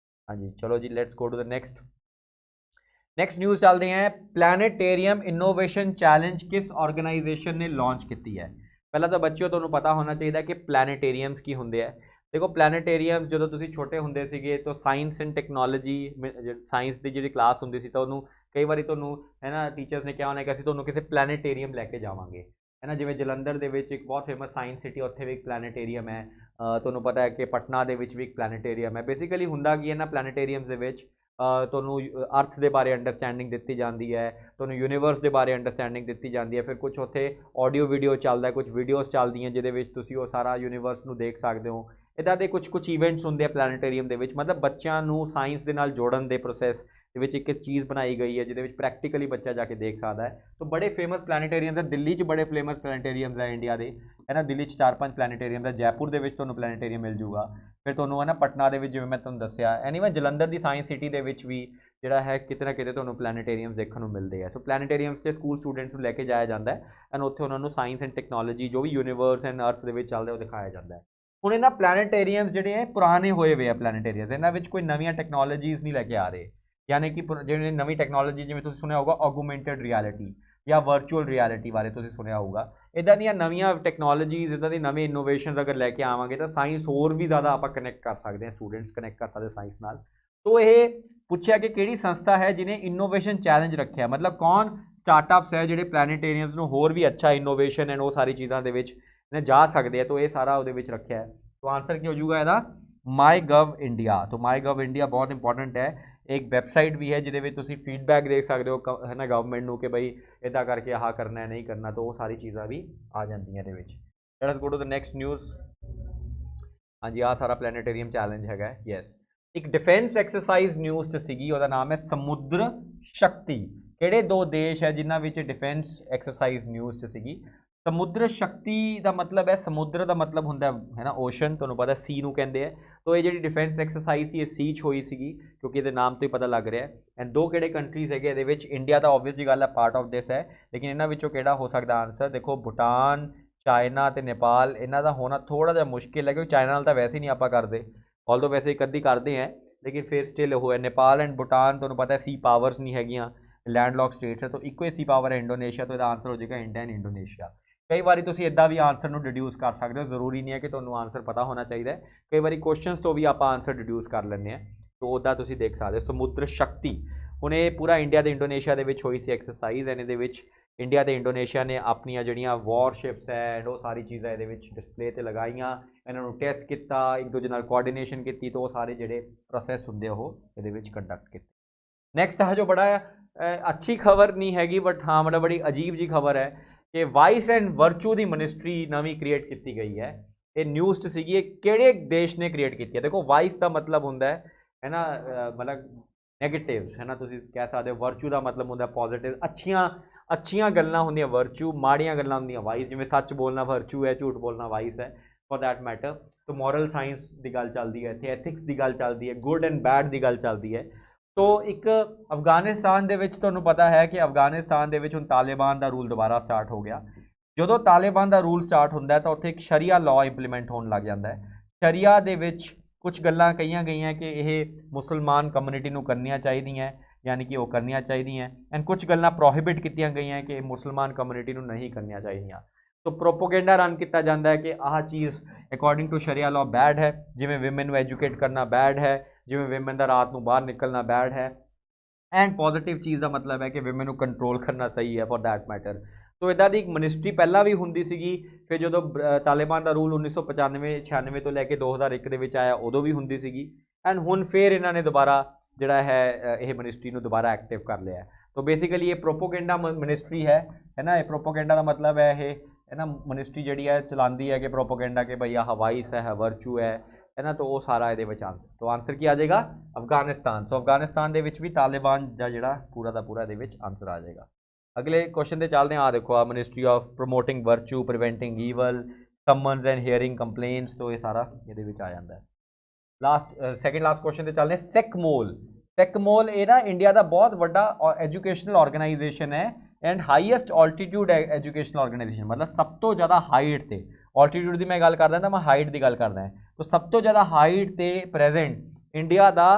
ਹਾਂਜੀ ਚਲੋ ਜੀ, let's go to the next news ਚੱਲਦੇ हैं। प्लैनेटेरियम इनोवेशन चैलेंज किस ऑर्गेनाइजेशन ने लॉन्च की है? ਪਹਿਲਾਂ ਤਾਂ ਬੱਚਿਓ ਤੁਹਾਨੂੰ ਪਤਾ ਹੋਣਾ ਚਾਹੀਦਾ ਕਿ ਪਲੈਨੇਟੇਰੀਅਮਸ ਕੀ ਹੁੰਦੇ ਆ। ਦੇਖੋ ਪਲੈਨੇਟੇਰੀਅਮਸ ਜਦੋਂ ਤੁਸੀਂ ਛੋਟੇ ਹੁੰਦੇ ਸੀਗੇ ਤਾਂ ਸਾਇੰਸ ਐਂਡ ਟੈਕਨੋਲੋਜੀ ਸਾਇੰਸ ਦੀ ਜਿਹੜੀ ਕਲਾਸ ਹੁੰਦੀ ਸੀ ਤਾਂ ਉਹਨੂੰ ਕਈ ਵਾਰੀ ਤੁਹਾਨੂੰ ਹੈ ਨਾ ਟੀਚਰਸ ਨੇ ਕਿਹਾ ਹੋਣਾ ਕਿ ਅਸੀਂ ਤੁਹਾਨੂੰ ਕਿਸੇ ਪਲੈਨੇਟੇਰੀਅਮ ਲੈ ਕੇ ਜਾਵਾਂਗੇ, ਹੈ ਨਾ। ਜਿਵੇਂ ਜਲੰਧਰ ਦੇ ਵਿੱਚ ਇੱਕ ਬਹੁਤ ਫੇਮਸ ਸਾਇੰਸ ਸਿਟੀ, ਉੱਥੇ ਵੀ ਇੱਕ ਪਲੈਨੇਟੇਰੀਅਮ ਹੈ। ਤੁਹਾਨੂੰ ਪਤਾ ਹੈ ਕਿ ਪਟਨਾ ਦੇ ਵਿੱਚ ਵੀ ਇੱਕ ਪਲੈਨੇਟੇਰੀਅਮ ਹੈ। ਬੇਸਿਕਲੀ ਹੁੰਦਾ ਕੀ ਹੈ ਨਾ ਪਲੈਨੇਟੇਰੀਅਮਸ ਦੇ ਵਿੱਚ ਤੁਹਾਨੂੰ ਅਰਥ ਦੇ ਬਾਰੇ ਅੰਡਰਸਟੈਂਡਿੰਗ ਦਿੱਤੀ ਜਾਂਦੀ ਹੈ, ਤੁਹਾਨੂੰ ਯੂਨੀਵਰਸ ਦੇ ਬਾਰੇ ਅੰਡਰਸਟੈਂਡਿੰਗ ਦਿੱਤੀ ਜਾਂਦੀ ਹੈ। ਫਿਰ ਕੁਝ ਉੱਥੇ ਆਡੀਓ ਵੀਡੀਓ ਚੱਲਦਾ, ਕੁਝ ਵੀਡੀਓਜ਼ ਚੱਲਦੀਆਂ ਜਿਹਦੇ ਵਿੱਚ ਤੁਸੀਂ ਉਹ ਸਾਰਾ ਯੂਨੀਵਰਸ ਨੂੰ ਦੇਖ ਸਕਦੇ ਹੋ। ਇੱਦਾਂ ਦੇ ਕੁਝ ਇਵੈਂਟਸ ਹੁੰਦੇ ਆ ਪਲੈਨੇਟੇਰੀਅਮ ਦੇ ਵਿੱਚ, ਮਤਲਬ ਬੱਚਿਆਂ ਨੂੰ ਸਾਇੰਸ ਦੇ ਨਾਲ ਜੋੜਨ ਦੇ ਪ੍ਰੋਸੈਸ ਦੇ ਵਿੱਚ ਇੱਕ ਚੀਜ਼ ਬਣਾਈ ਗਈ ਹੈ ਜਿਹਦੇ ਵਿੱਚ ਪ੍ਰੈਕਟੀਕਲੀ ਬੱਚਾ ਜਾ ਕੇ ਦੇਖ ਸਕਦਾ ਹੈ। ਤਾਂ ਬੜੇ ਫੇਮਸ ਪਲੈਨੇਟੇਰੀਅਮਸ ਹੈ ਦਿੱਲੀ 'ਚ, ਬੜੇ ਫੇਮਸ ਪਲੈਨੇਟੇਰੀਅਮਸ ਹੈ ਇੰਡੀਆ ਦੇ, ਹੈ ਨਾ। ਦਿੱਲੀ 'ਚ 4-5 ਪਲੈਨੇਟੇਰੀਅਮ ਹੈ, ਜੈਪੁਰ ਦੇ ਵਿੱਚ ਤੁਹਾਨੂੰ ਪਲੈਨੇਟੇਰੀਅਮ ਮਿਲ ਜੂਗਾ, ਫਿਰ ਤੁਹਾਨੂੰ ਹੈ ਨਾ ਪਟਨਾ ਦੇ ਵਿੱਚ ਜਿਵੇਂ ਮੈਂ ਤੁਹਾਨੂੰ ਦੱਸਿਆ। ਐਨੀਵੇਅ ਜਲੰਧਰ ਦੀ ਸਾਇੰਸ ਸਿਟੀ ਦੇ ਵਿੱਚ ਵੀ ਜਿਹੜਾ ਹੈ ਕਿਤੇ ਨਾ ਕਿਤੇ ਤੁਹਾਨੂੰ ਪਲੈਨੇਟੇਰੀਅਮਸ ਦੇਖਣ ਨੂੰ ਮਿਲਦੇ ਆ। ਸੋ ਪਲੈਨੇਟੇਰੀਅਮਸ 'ਚ ਸਕੂਲ ਸਟੂਡੈਂਟਸ ਨੂੰ ਲੈ ਕੇ ਜਾਇਆ ਜਾਂਦਾ ਹੈ ਐਂਡ ਉੱਥੇ ਉਹਨਾਂ ਨੂੰ ਸਾਇੰਸ ਐਂਡ ਟੈਕਨੋਲੋਜੀ ਜੋ ਵੀ ਯੂਨੀਵਰਸ ਐਂਡ ਅਰਥ ਦੇ ਵਿੱਚ ਚੱਲਦਾ ਉਹ ਦਿਖਾਇਆ ਜਾਂਦਾ ਹੈ। ਹੁਣ ਇਹਨਾਂ ਪਲੈਨੇਟੇਰੀਅਮਸ ਜਿਹੜੇ ਹੈ ਪੁਰਾਣੇ ਹੋਏ ਹੋਏ ਆ ਪਲੈਨੇਟੇਰੀਅਮਸ, ਇਹਨਾਂ ਵਿੱਚ ਕੋਈ ਨਵੀਆਂ ਟੈਕਨੋਲੋਜੀਜ਼ ਨਹੀਂ ਲੈ ਕੇ ਆ ਰਹੇ। यानी कि ਜਿਹੜੀ ਨਵੀਂ ਟੈਕਨੋਲੋਜੀ ਜਿਵੇਂ ਤੁਸੀਂ ਸੁਣਿਆ ਹੋਊਗਾ ਔਗੂਮੈਂਟਡ ਰਿਐਲਿਟੀ ਜਾਂ ਵਰਚੁਅਲ ਰਿਐਲਿਟੀ ਬਾਰੇ ਤੁਸੀਂ ਸੁਣਿਆ ਹੋਊਗਾ। ਇੱਦਾਂ ਦੀਆਂ ਨਵੀਆਂ ਟੈਕਨੋਲੋਜੀਜ਼, ਇੱਦਾਂ ਦੀ ਨਵੇਂ ਇਨੋਵੇਸ਼ਨਸ ਅਗਰ ਲੈ ਕੇ ਆਵਾਂਗੇ ਤਾਂ ਸਾਇੰਸ ਹੋਰ ਵੀ ਜ਼ਿਆਦਾ ਆਪਾਂ ਕਨੈਕਟ ਕਰ ਸਕਦੇ ਹਾਂ, ਸਟੂਡੈਂਟਸ ਕਨੈਕਟ ਕਰ ਸਕਦੇ ਸਾਇੰਸ ਨਾਲ। तो ਇਹ ਪੁੱਛਿਆ ਕਿ ਕਿਹੜੀ ਸੰਸਥਾ ਹੈ ਜਿਹਨੇ ਇਨੋਵੇਸ਼ਨ ਚੈਲੰਜ ਰੱਖਿਆ, ਮਤਲਬ ਕੌਣ ਸਟਾਰਟਅਪਸ ਹੈ ਜਿਹੜੇ ਪਲੈਨੇਟੇਰੀਅਮਸ ਨੂੰ ਹੋਰ ਵੀ ਅੱਛਾ ਇਨੋਵੇਸ਼ਨ ਐਂਡ ਉਹ ਸਾਰੀ ਚੀਜ਼ਾਂ ਦੇ ਵਿੱਚ ਜਾ ਸਕਦੇ ਆ। ਤਾਂ ਇਹ ਸਾਰਾ ਉਹਦੇ ਵਿੱਚ ਰੱਖਿਆ ਹੈ। तो आंसर ਕੀ ਹੋ ਜਾਊਗਾ ਇਹਦਾ? MyGov India. तो माईगव इंडिया बहुत इंपॉर्टेंट है, एक ਵੈਬਸਾਈਟ ਵੀ ਹੈ ਜਿਹਦੇ ਵਿੱਚ ਤੁਸੀਂ ਫੀਡਬੈਕ ਦੇਖ ਸਕਦੇ ਹੋ ਹੈ ਨਾ ਗਵਰਨਮੈਂਟ ਨੂੰ ਕਿ ਬਈ ਇੱਦਾਂ ਕਰਕੇ ਆਹ ਕਰਨਾ ਹੈ ਨਹੀਂ ਕਰਨਾ, ਤਾਂ ਉਹ ਸਾਰੀ ਚੀਜ਼ਾਂ ਵੀ ਆ ਜਾਂਦੀਆਂ ਇਹਦੇ ਵਿੱਚ। Let's go to the next news. ਹਾਂਜੀ ਆਹ ਸਾਰਾ ਪਲੈਨੇਟੇਰੀਅਮ ਚੈਲੰਜ ਹੈਗਾ। ਯੈਸ, ਇੱਕ ਡਿਫੈਂਸ ਐਕਸਰਸਾਈਜ਼ ਨਿਊਜ਼ 'ਚ ਸੀਗੀ, ਉਹਦਾ ਨਾਮ ਹੈ ਸਮੁद्र शक्ति। ਕਿਹੜੇ ਦੋ ਦੇਸ਼ ਹੈ ਜਿਨ੍ਹਾਂ ਵਿੱਚ ਡਿਫੈਂਸ ਐਕਸਰਸਾਈਜ਼ ਨਿਊਜ਼ 'ਚ ਸੀਗੀ? ਸਮੁद्र शक्ति ਦਾ ਮਤਲਬ ਹੈ, ਸਮੁੰਦਰ ਦਾ ਮਤਲਬ ਹੁੰਦਾ ਹੈ ਨਾ ਓਸ਼ਨ, ਤੁਹਾਨੂੰ ਪਤਾ ਸੀ ਨੂੰ ਕਹਿੰਦੇ ਆ। तो ਇਹ ਜਿਹੜੀ ਡਿਫੈਂਸ ਐਕਸਰਸਾਈਜ਼ ਸੀ ਇਹ ਸੀ 'ਚ ਹੋਈ ਸੀਗੀ, ਕਿਉਂਕਿ ਇਹਦੇ ਨਾਮ ਤੋਂ ਹੀ ਪਤਾ ਲੱਗ ਰਿਹਾ। ਐਂਡ ਦੋ ਕਿਹੜੇ ਕੰਟਰੀਜ਼ ਹੈਗੇ ਇਹਦੇ ਵਿੱਚ? ਇੰਡੀਆ ਤਾਂ ਓਬਵੀਅਸਲੀ ਗੱਲ ਹੈ ਪਾਰਟ ਆਫ ਦਿਸ ਹੈ, ਲੇਕਿਨ ਇਹਨਾਂ ਵਿੱਚੋਂ ਕਿਹੜਾ ਹੋ ਸਕਦਾ ਆਨਸਰ? ਦੇਖੋ ਭੂਟਾਨ, ਚਾਈਨਾ ਅਤੇ ਨੇਪਾਲ, ਇਹਨਾਂ ਦਾ ਹੋਣਾ ਥੋੜ੍ਹਾ ਜਿਹਾ ਮੁਸ਼ਕਿਲ ਹੈ ਕਿਉਂਕਿ ਚਾਈਨਾ ਨਾਲ ਤਾਂ ਵੈਸੇ ਹੀ ਨਹੀਂ ਆਪਾਂ ਕਰਦੇ, ਆਲਦੋ ਵੈਸੇ ਇੱਕ ਅੱਧੀ ਕਰਦੇ हैं, ਲੇਕਿਨ ਫਿਰ ਸਟਿਲ ਉਹ ਹੈ। ਨੇਪਾਲ ਐਂਡ ਭੂਟਾਨ ਤੁਹਾਨੂੰ ਪਤਾ ਸੀ ਪਾਵਰਸ ਨਹੀਂ ਹੈਗੀਆਂ, ਲੈਂਡਲੌਕ ਸਟੇਟਸ ਹੈ, ਤਾਂ ਇੱਕੋ ਹੀ ਸੀ ਪਾਵਰ ਹੈ ਇੰਡੋਨੇਸ਼ੀਆ, ਤਾਂ ਇਹਦਾ ਆਨਸਰ ਹੋ ਜਾਏਗਾ ਇੰਡੀਆ ਐਂਡ ਇੰਡੋਨੇਸ਼ੀਆ। ਕਈ ਵਾਰੀ ਤੁਸੀਂ ਇੱਦਾਂ ਵੀ ਆਨਸਰ ਨੂੰ ਡਿਡਿਊਸ ਕਰ ਸਕਦੇ ਹੋ, ਜ਼ਰੂਰੀ ਨਹੀਂ ਹੈ ਕਿ ਤੁਹਾਨੂੰ ਆਨਸਰ ਪਤਾ ਹੋਣਾ ਚਾਹੀਦਾ ਹੈ। ਕਈ ਵਾਰੀ ਕੁਐਸਚਨਸ ਤੋਂ ਵੀ ਆਪਾਂ ਆਨਸਰ ਡਿਡਿਊਸ ਕਰ ਲੈਂਦੇ ਹਾਂ, ਤਾਂ ਉੱਦਾਂ ਤੁਸੀਂ ਦੇਖ ਸਕਦੇ ਹੋ। ਸਮੁद्र शक्ति ਹੁਣ ਇਹ ਪੂਰਾ ਇੰਡੀਆ ਅਤੇ ਇੰਡੋਨੇਸ਼ੀਆ ਦੇ ਵਿੱਚ ਹੋਈ ਸੀ ਐਕਸਰਸਾਈਜ਼, ਐਂਡ ਇਹਦੇ ਵਿੱਚ ਇੰਡੀਆ ਅਤੇ ਇੰਡੋਨੇਸ਼ੀਆ ਨੇ ਆਪਣੀਆਂ ਜਿਹੜੀਆਂ ਵਾਰਸ਼ਿਪਸ ਹੈ ਐਂਡ ਉਹ ਸਾਰੀ ਚੀਜ਼ਾਂ ਇਹਦੇ ਵਿੱਚ ਡਿਸਪਲੇ 'ਤੇ ਲਗਾਈਆਂ, ਇਹਨਾਂ ਨੂੰ ਟੈਸਟ ਕੀਤਾ, ਇੱਕ ਦੂਜੇ ਨਾਲ ਕੋਆਰਡੀਨੇਸ਼ਨ ਕੀਤੀ, ਤਾਂ ਉਹ ਸਾਰੇ ਜਿਹੜੇ ਪ੍ਰੋਸੈਸ ਹੁੰਦੇ ਉਹ ਇਹਦੇ ਵਿੱਚ ਕੰਡਕਟ ਕੀਤੇ। ਨੈਕਸਟ ਹੈ ਜੋ ਬੜਾ ਅੱਛੀ ਖਬਰ ਨਹੀਂ ਹੈਗੀ ਬਟ ਹਾਂ ਮਤਲਬ ਬੜੀ ਅਜੀਬ ਜੀ ਖਬਰ ਹੈ ਕਿ ਵਾਈਸ ਐਂਡ ਵਰਚੂ ਦੀ ਮਿਨਿਸਟਰੀ ਨਵੀਂ ਕ੍ਰੀਏਟ ਕੀਤੀ ਗਈ ਹੈ। ਇਹ ਨਿਊਜ਼ 'ਚ ਸੀਗੀ, ਇਹ ਕਿਹੜੇ ਦੇਸ਼ ਨੇ ਕ੍ਰੀਏਟ ਕੀਤੀ ਹੈ? ਦੇਖੋ ਵਾਈਸ ਦਾ ਮਤਲਬ ਹੁੰਦਾ ਹੈ ਨਾ ਮਤਲਬ ਨੈਗੇਟਿਵ, ਹੈ ਨਾ, ਤੁਸੀਂ ਕਹਿ ਸਕਦੇ ਹੋ। ਵਰਚੂ ਦਾ ਮਤਲਬ ਹੁੰਦਾ ਪੋਜ਼ੀਟਿਵ, ਅੱਛੀਆਂ ਗੱਲਾਂ ਹੁੰਦੀਆਂ ਵਰਚੂ, ਮਾੜੀਆਂ ਗੱਲਾਂ ਹੁੰਦੀਆਂ ਵਾਈਸ। ਜਿਵੇਂ ਸੱਚ ਬੋਲਣਾ ਵਰਚੂ ਹੈ, ਝੂਠ ਬੋਲਣਾ ਵਾਈਸ ਹੈ ਫॉर दैट मैटर। तो ਮੋਰਲ ਸਾਇੰਸ ਦੀ ਗੱਲ ਚੱਲਦੀ ਹੈ ਇੱਥੇ, ਐਥਿਕਸ ਦੀ ਗੱਲ ਚੱਲਦੀ ਹੈ, ਗੁੱਡ ਐਂਡ ਬੈਡ ਦੀ ਗੱਲ ਚੱਲਦੀ ਹੈ। तो ਇੱਕ ਅਫਗਾਨਿਸਤਾਨ ਦੇ ਵਿੱਚ ਤੁਹਾਨੂੰ ਪਤਾ ਹੈ ਕਿ ਅਫਗਾਨਿਸਤਾਨ ਦੇ ਵਿੱਚ ਹੁਣ ਤਾਲਿਬਾਨ ਦਾ ਰੂਲ ਦੁਬਾਰਾ ਸਟਾਰਟ ਹੋ ਗਿਆ। ਜਦੋਂ ਤਾਲਿਬਾਨ ਦਾ ਰੂਲ ਸਟਾਰਟ ਹੁੰਦਾ ਤਾਂ ਉੱਥੇ ਇੱਕ ਸ਼ਰੀਆ ਲਾਅ ਇੰਪਲੀਮੈਂਟ ਹੋਣ ਲੱਗ ਜਾਂਦਾ ਹੈ। ਸ਼ਰੀਆ ਦੇ ਵਿੱਚ ਕੁਝ ਗੱਲਾਂ ਕਹੀਆਂ ਗਈਆਂ ਕਿ ਇਹ ਮੁਸਲਮਾਨ ਕਮਿਊਨਿਟੀ ਨੂੰ ਕਰਨੀਆਂ ਚਾਹੀਦੀਆਂ, ਯਾਨੀ ਕਿ ਉਹ ਕਰਨੀਆਂ ਚਾਹੀਦੀਆਂ, ਐਂਡ ਕੁਝ ਗੱਲਾਂ ਪ੍ਰੋਹਿਬਿਟ ਕੀਤੀਆਂ ਗਈਆਂ ਕਿ ਮੁਸਲਮਾਨ ਕਮਿਊਨਿਟੀ ਨੂੰ ਨਹੀਂ ਕਰਨੀਆਂ ਚਾਹੀਦੀਆਂ। तो प्रोपोगेंडा रन किया जाता है कि आह चीज़ अकॉर्डिंग टू शरिया लॉ बैड है, जिमें विमेन को एजुकेट करना बैड है, जिमें विमेन का रात को बाहर निकलना बैड है, एंड पॉजिटिव चीज़ का मतलब है कि विमेन को कंट्रोल करना सही है फॉर दैट मैटर। तो इदा की एक मिनिस्ट्री पहला भी होंगी सी, फिर जो तालिबान का रूल 1995-96 तो लैके 2001 के आया उदों भी होंगी सी, एंड हुण फिर इन्होंने दोबारा जोड़ा है यह मिनिस्ट्री को दोबारा एक्टिव कर लिया। तो बेसिकली ये प्रोपोगेंडा मिनिस्ट्री है ना। ये प्रोपोगेंडा का मतलब है ना मिनिस्ट्री जी है चलाती है कि प्रोपोगेंडा के भाई आह वाइस है वर्चू है ना। तो वो सारा ये आंसर, तो आंसर की आ जाएगा अफगानिस्तान। सो अफगानिस्तान के भी तालिबान का जोड़ा पूरा का पूरा ये आंसर आ जाएगा। अगले क्वेश्चन से चलते हैं। आ देखो आ ministry of promoting virtue preventing evil summons and hearing complaints, तो ये सारा ये आ जाता है। लास्ट सैकेंड लास्ट क्वेश्चन ते चलने सैकमोल। सैकमोल ये ना इंडिया का बहुत बड़ा एजुकेशनल ऑर्गेनाइजेशन है and highest altitude educational organisation, मतलब सब तो ज़्यादा हाइट ते ऑल्टीट्यूड की मैं गल करदा तो मैं हाइट की गल करदा, तो सब तो ज़्यादा हाइट ते प्रेजेंट इंडिया का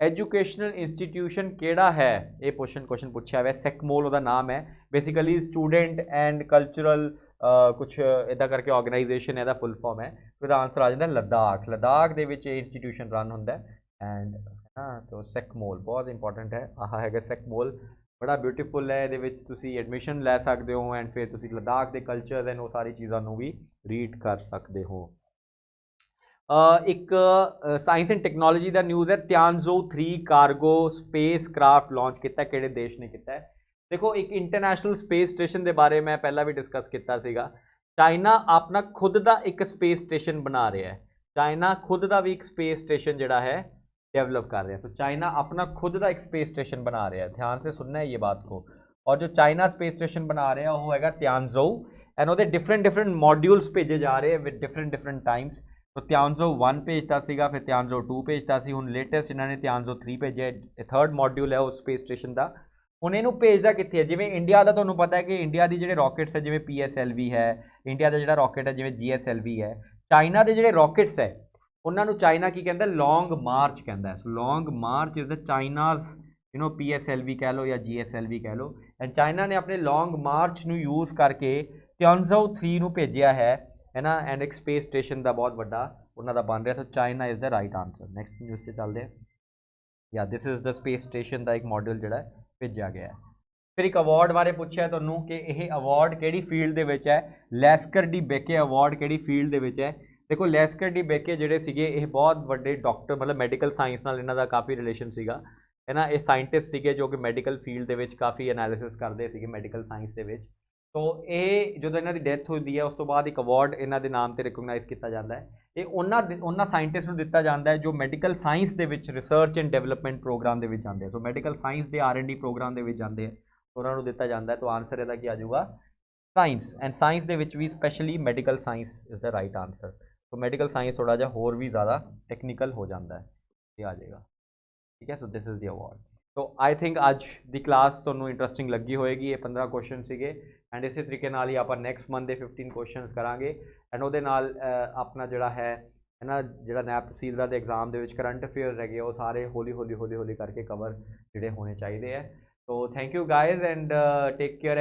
एजुकेशनल इंस्टीट्यूशन केड़ा है, ये क्वेश्चन पूछा हुआ है। सैकमोल ਉਹਦਾ नाम है, बेसिकली स्टूडेंट एंड कल्चरल कुछ इदा करके ऑर्गेनाइजेशन है, फुल फॉर्म है। तो आंसर आ जाता है लद्दाख। लद्दाख के इंस्टीट्यूशन रन होंगे एंड हाँ, तो सैकमोल बहुत इंपॉर्टेंट है। आह है सैकमोल, बड़ा ब्यूटीफुल है, ये एडमिशन लै सकते हो एंड फिर तुम लद्दाख के कल्चर एंड वो सारी चीज़ों भी रीड कर सकते हो। एक साइंस एंड टैक्नोलॉजी का न्यूज़ है, तियानजो 3 कार्गो स्पेस क्राफ्ट लॉन्च किया, किहड़े देश ने किया है। देखो एक इंटरनेशनल स्पेस स्टेशन के बारे में पहला भी डिस्कस किया सीगा। चाइना अपना खुद का एक स्पेस स्टेशन बना रहा है, चाइना खुद का भी एक स्पेस स्टेशन जोड़ा है डेवलप कर रहा है। तो चाइना अपना खुद का एक स्पेस स्टेशन बना रहा है, ध्यान से सुनना है ये बात को। और जो चाइना स्पेस स्टेशन बना रहा है वो है तियानजो एंड वो डिफरेंट मॉड्यूल्स भेजे जा रहे हैं विद डिफरेंट टाइम्स। तो तियानजो 1 भेजता सीगा, फिर तियानजो 2 भेजता सी, हुण लेटेस्ट इन्होंने तियानजो 3 भेजे, थर्ड मॉड्यूल है उस स्पेस स्टेशन का। हुण इहनूं भेजदा कित्थे है, जिवें इंडिया का तुहानूं पता है कि इंडिया की जिहड़े रॉकेट्स है जिवें PSLV है, इंडिया का जिहड़ा रॉकेट है जिवें GSLV है, चाइना के जिहड़े रॉकेट्स है उन्होंने चाइना की कहता है लॉन्ग मार्च कहता है। So long March is the China's PSLV कह लो या GSLV कह लो, एंड चाइना ने अपने लॉन्ग मार्च नू यूज़ करके तियानजो 3 नू भेजिया है ना, एंड एक स्पेस स्टेशन का बहुत बड़ा उन्होंने बन रहा। तो China is the right answer. Next news से चलते हैं, या this is the space station का एक मॉड्यूल जोड़ा भेजा गया है। फिर एक अवार्ड बारे पूछा तुहानूं कि यह अवार्ड किहड़ी फील्ड दे विच है। लैस्कर डी बेके अवार्ड किहड़ी फील्ड दे विच है। देखो लैस्कर डी बेके जिहड़े सीगे ये बहुत बड़े डॉक्टर, मतलब मैडिकल साइंस नाल इन्हां दा काफ़ी रिलेशन सीगा, है ना। ये साइंटिस्ट सीगे जो कि मैडिकल फील्ड दे विच काफ़ी एनालिसिस करते सीगे मैडिकल साइंस दे विच। तो ये जो इन्हां दी डेथ होती है उस तो बाद एक अवार्ड इन्हां दे नाम ते रिकॉगनाइज किया जाता है। ये उन्हां साइंटिस्ट नूं दिता जाता है जो मैडिकल साइंस दे विच रिसर्च एंड डेवलपमेंट प्रोग्राम दे विच जांदे हैं। सो मैडिकल साइंस के R&D प्रोग्राम दे विच जांदे हैं, उन्होंने दिता जाता है। तो आंसर इसका क्या आ जाऊगा, साइंस। एंड साइंस दे विच भी specially medical science is the right answer. तो मैडिकल साइंस थोड़ा जा होर भी ज़्यादा टैक्नीकल हो जाता है, ये आ जाएगा, ठीक है। So this is the award. तो आई थिंक अज दी क्लास तुहानूं इंटरस्टिंग लगी होएगी। ये 15 क्वेश्चन सीगे एंड इस तरीके नाल ही आप नैक्सट मंथ के 15 क्वेश्चन करांगे एंड वो अपना जोड़ा है ना, जो नैब तहसीलदार के एग्जाम के करंट अफेयर रह गए वो सारे हौली हौली करके कवर जोड़े होने चाहिए हैं। तो thank you guys and take care.